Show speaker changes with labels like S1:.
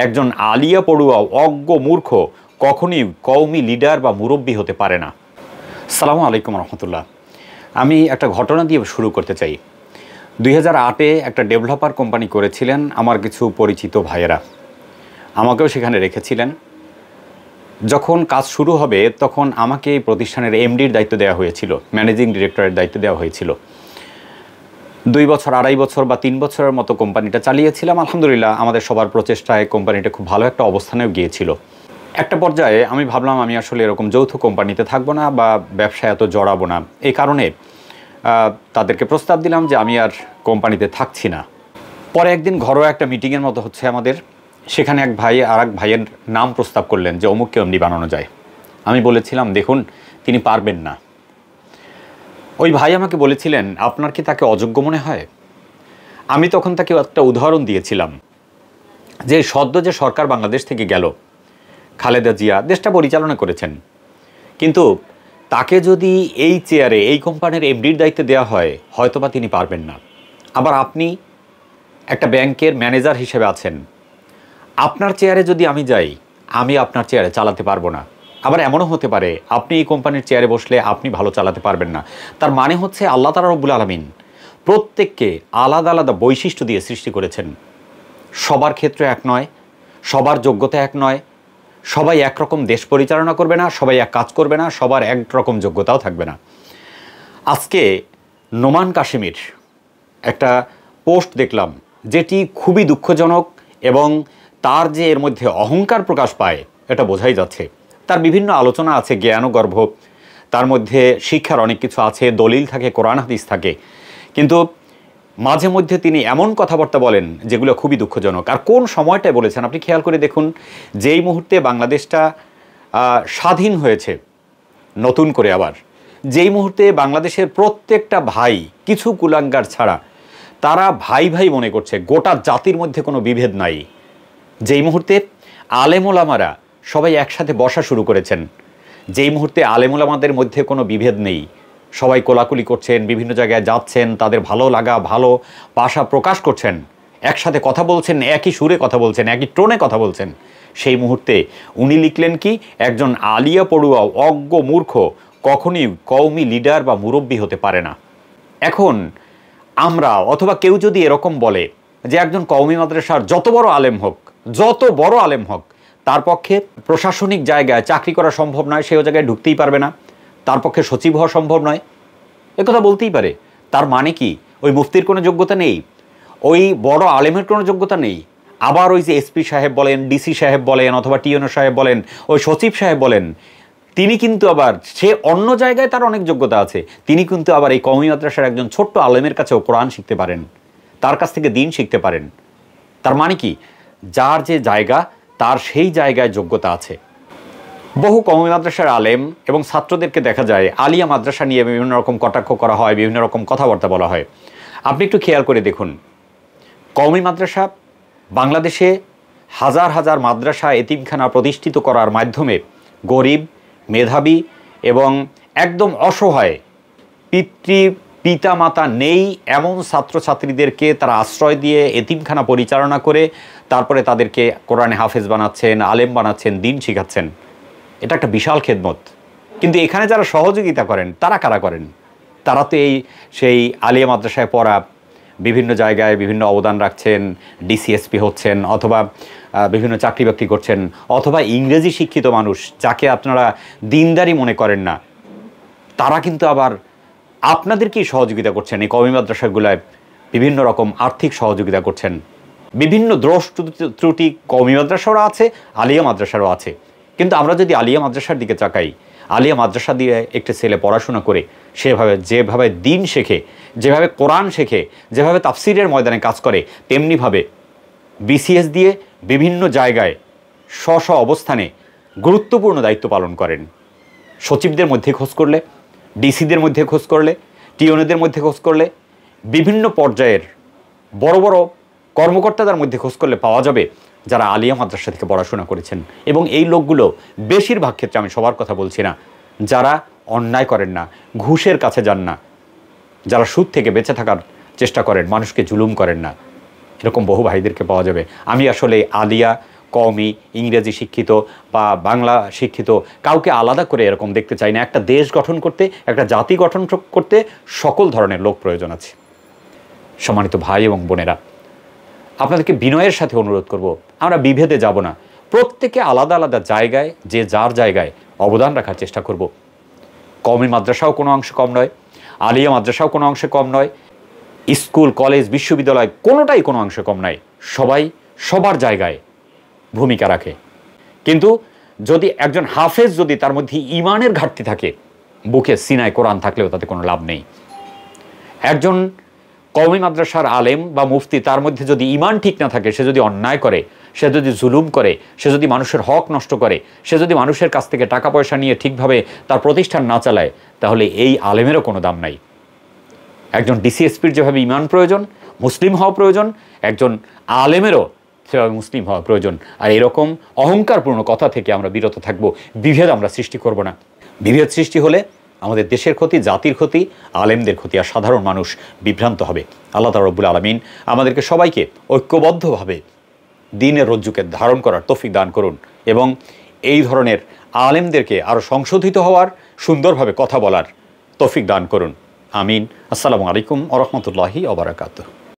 S1: একজন আলিয়া পড়ুয়া অজ্ঞ মূর্খ কখনই কওমি লিডার বা মুরব্বী হতে পারে না। আসসালামু আলাইকুম রহমতুল্লাহ। আমি একটা ঘটনা দিয়ে শুরু করতে চাই। 2008-এ একটা ডেভেলপার কোম্পানি করেছিলেন আমার কিছু পরিচিত ভাইয়েরা, আমাকেও সেখানে রেখেছিলেন। যখন কাজ শুরু হবে তখন আমাকে এই প্রতিষ্ঠানের এমডির দায়িত্ব দেওয়া হয়েছিল, ম্যানেজিং ডিরেক্টরের দায়িত্ব দেওয়া হয়েছিল। 2 বছর, 2.5 বছর বা 3 বছরের মতো কোম্পানিটা চালিয়েছিলাম। আলহামদুলিল্লাহ আমাদের সবার প্রচেষ্টায় কোম্পানিটা খুব ভালো একটা অবস্থানেও গিয়েছিল। একটা পর্যায়ে আমি ভাবলাম আমি আসলে এরকম যৌথ কোম্পানিতে থাকবো না বা ব্যবসায় এত জড়াবো না। এই কারণে তাদেরকে প্রস্তাব দিলাম যে আমি আর কোম্পানিতে থাকছি না। পরে একদিন ঘরোয়া একটা মিটিংয়ের মতো হচ্ছে আমাদের, সেখানে এক ভাই আর এক ভাইয়ের নাম প্রস্তাব করলেন যে অমুককে এমডি বানানো যায়। আমি বলেছিলাম দেখুন তিনি পারবেন না। ওই ভাই আমাকে বলেছিলেন আপনার কি তাকে অযোগ্য মনে হয়? আমি তখন তাকে একটা উদাহরণ দিয়েছিলাম যে সদ্য যে সরকার বাংলাদেশ থেকে গেল, খালেদা জিয়া দেশটা পরিচালনা করেছেন, কিন্তু তাকে যদি এই চেয়ারে এই কোম্পানির এমডির দায়িত্ব দেওয়া হয় হয়তোবা তিনি পারবেন না। আবার আপনি একটা ব্যাংকের ম্যানেজার হিসেবে আছেন, আপনার চেয়ারে যদি আমি যাই আমি আপনার চেয়ারে চালাতে পারবো না। আবার এমনও হতে পারে আপনি এই কোম্পানির চেয়ারে বসলে আপনি ভালো চালাতে পারবেন না। তার মানে হচ্ছে আল্লাহ তাআলা রব্বুল আলামিন প্রত্যেককে আলাদা আলাদা বৈশিষ্ট্য দিয়ে সৃষ্টি করেছেন। সবার ক্ষেত্রে এক নয়, সবার যোগ্যতা এক নয়, সবাই একরকম দেশ পরিচালনা করবে না, সবাই এক কাজ করবে না, সবার একরকম যোগ্যতাও থাকবে না। আজকে নোমান কাশিমির একটা পোস্ট দেখলাম যেটি খুবই দুঃখজনক এবং তার যে এর মধ্যে অহংকার প্রকাশ পায় এটা বোঝাই যাচ্ছে। তার বিভিন্ন আলোচনা আছে জ্ঞানগর্ভ, তার মধ্যে শিক্ষার অনেক কিছু আছে, দলিল থাকে, কোরআন হাদিস থাকে, কিন্তু মাঝে মধ্যে তিনি এমন কথাবার্তা বলেন যেগুলো খুবই দুঃখজনক। আর কোন সময়টায় বলেছেন আপনি খেয়াল করে দেখুন। যেই মুহূর্তে বাংলাদেশটা স্বাধীন হয়েছে নতুন করে, আবার যেই মুহূর্তে বাংলাদেশের প্রত্যেকটা ভাই কিছু কুলাঙ্গার ছাড়া তারা ভাই ভাই মনে করছে, গোটা জাতির মধ্যে কোনো বিভেদ নাই, যেই মুহূর্তে আলেম ওলামারা সবাই একসাথে বসা শুরু করেছেন, যেই মুহূর্তে আলেম ওলামাদের মধ্যে কোনো বিভেদ নেই, সবাই কোলাকুলি করছেন, বিভিন্ন জায়গায় যাচ্ছেন, তাদের ভালো লাগা ভালো পাশা প্রকাশ করছেন, একসাথে কথা বলছেন, একই সুরে কথা বলছেন, একই টোনে কথা বলছেন, সেই মুহূর্তে উনি লিখলেন কি, একজন আলিয়া পড়ুয়া অজ্ঞ মূর্খ কখনই কওমি লিডার বা মুরব্বী হতে পারে না। এখন আমরা অথবা কেউ যদি এরকম বলে যে একজন কওমি মাদ্রাসার যত বড় আলেম হোক তার পক্ষে প্রশাসনিক জায়গায় চাকরি করা সম্ভব নয়, সেই জায়গায় ঢুকতেই পারবে না, তার পক্ষে সচিব হওয়া সম্ভব নয়, একথা বলতেই পারে। তার মানে কি ওই মুফতির কোনো যোগ্যতা নেই, ওই বড় আলেমের কোনো যোগ্যতা নেই? আবার ওই যে এসপি সাহেব বলেন, ডিসি সাহেব বলেন, অথবা টিএনও সাহেব বলেন, ওই সচিব সাহেব বলেন, তিনি কিন্তু আবার সে অন্য জায়গায় তার অনেক যোগ্যতা আছে, তিনি কিন্তু আবার এই কওমি মাদ্রাসার একজন ছোট্ট আলেমের কাছেও কোরআন শিখতে পারেন, তার কাছ থেকে দ্বীন শিখতে পারেন। তার মানে কি যার যে জায়গা তার সেই জায়গায় যোগ্যতা আছে। বহু কওমি মাদ্রাসার আলেম এবং ছাত্রদেরকে দেখা যায় আলিয়া মাদ্রাসা নিয়ে বিভিন্ন রকম কটাক্ষ করা হয়, বিভিন্ন রকম কথাবার্তা বলা হয়। আপনি একটু খেয়াল করে দেখুন, কওমি মাদ্রাসা বাংলাদেশে হাজার হাজার মাদ্রাসা এতিমখানা প্রতিষ্ঠিত করার মাধ্যমে গরিব, মেধাবী এবং একদম অসহায় পিতা মাতা নেই এমন ছাত্রছাত্রীদেরকে তারা আশ্রয় দিয়ে এতিমখানা পরিচালনা করে তারপরে তাদেরকে কোরআনে হাফেজ বানাচ্ছেন, আলেম বানাচ্ছেন, দ্বীন শিখাচ্ছেন। এটা একটা বিশাল খেদমত। কিন্তু এখানে যারা সহযোগিতা করেন তারা কারা করেন? তারা তো সেই আলিয়া মাদ্রাসায় পড়া, বিভিন্ন জায়গায় বিভিন্ন অবদান রাখছেন, ডিসিএসপি হচ্ছেন, অথবা বিভিন্ন চাকরি বাকরি করছেন, অথবা ইংরেজি শিক্ষিত মানুষ যাকে আপনারা দিনদারি মনে করেন না, তারা কিন্তু আবার আপনাদেরকেই সহযোগিতা করছেন। এই কওমি মাদ্রাসাগুলায় বিভিন্ন রকম আর্থিক সহযোগিতা করছেন। বিভিন্ন দোষ ত্রুটি কওমি মাদ্রাসারও আছে, আলিয়া মাদ্রাসারও আছে। কিন্তু আমরা যদি আলিয়া মাদ্রাসার দিকে তাকাই, আলিয়া মাদ্রাসা দিয়ে একটা ছেলে পড়াশোনা করে যেভাবে দ্বীন শেখে, যেভাবে কোরআন শেখে, যেভাবে তাফসিরের ময়দানে কাজ করে, তেমনিভাবে বিসিএস দিয়ে বিভিন্ন জায়গায় স্ব অবস্থানে গুরুত্বপূর্ণ দায়িত্ব পালন করেন। সচিবদের মধ্যে খোঁজ করলে, ডিসিদের মধ্যে খোঁজ করলে, টিওনেদের মধ্যে খোঁজ করলে, বিভিন্ন পর্যায়ের বড় বড় কর্মকর্তাদের মধ্যে খোঁজ করলে পাওয়া যাবে যারা আলিয়া মাদ্রাসা থেকে পড়াশোনা করেছেন। এবং এই লোকগুলো বেশিরভাগ ক্ষেত্রে, আমি সবার কথা বলছি না, যারা অন্যায় করেন না, ঘুষের কাছে যান না, যারা সুদ থেকে বেঁচে থাকার চেষ্টা করেন, মানুষকে জুলুম করেন না, এরকম বহু ভাইদেরকে পাওয়া যাবে। আমি আসলে আলিয়া কওমি, ইংরেজি শিক্ষিত বা বাংলা শিক্ষিত কাউকে আলাদা করে এরকম দেখতে চাই না। একটা দেশ গঠন করতে, একটা জাতি গঠন করতে সকল ধরনের লোক প্রয়োজন আছে। সম্মানিত ভাই এবং বোনেরা, আপনাদেরকে বিনয়ের সাথে অনুরোধ করব, আমরা বিভেদে যাব না। প্রত্যেকে আলাদা আলাদা জায়গায় যে যার জায়গায় অবদান রাখার চেষ্টা করব। কওমি মাদ্রাসাও কোনো অংশে কম নয়, আলিয়া মাদ্রাসাও কোনো অংশে কম নয়, স্কুল, কলেজ, বিশ্ববিদ্যালয় কোনোটাই কোনো অংশে কম নয়। সবাই সবার জায়গায় ভূমিকা রাখে। কিন্তু যদি একজন হাফেজ যদি তার মধ্যে ঈমানের ঘাটতি থাকে, বুকে সিনায় কোরআন থাকলেও তাতে কোনো লাভ নেই। একজন কওমি মাদ্রাসার আলেম বা মুফতি তার মধ্যে যদি ঈমান ঠিক না থাকে, সে যদি অন্যায় করে, সে যদি জুলুম করে, সে যদি মানুষের হক নষ্ট করে, সে যদি মানুষের কাছ থেকে টাকা পয়সা নিয়ে ঠিকভাবে তার প্রতিষ্ঠান না চালায়, তাহলে এই আলেমেরও কোনো দাম নাই। একজন ডিসিএসপির যেভাবে ঈমান প্রয়োজন, মুসলিম হওয়া প্রয়োজন, একজন আলেমেরও সেভাবে মুসলিম হওয়া প্রয়োজন। আর এরকম অহংকারপূর্ণ কথা থেকে আমরা বিরত থাকব। বিভেদ আমরা সৃষ্টি করব না। বিভেদ সৃষ্টি হলে আমাদের দেশের ক্ষতি, জাতির ক্ষতি, আলেমদের ক্ষতি, আর সাধারণ মানুষ বিভ্রান্ত হবে। আল্লাহ তাআলা রব্বুল আলামিন আমাদেরকে সবাইকে ঐক্যবদ্ধভাবে দ্বীনের রজ্জুকে ধারণ করার তৌফিক দান করুন এবং এই ধরনের আলেমদেরকে আরও সংশোধিত হওয়ার, সুন্দরভাবে কথা বলার তৌফিক দান করুন। আমিন। আসসালামু আলাইকুম ওয়া রাহমাতুল্লাহি ওয়া বারাকাতুহু।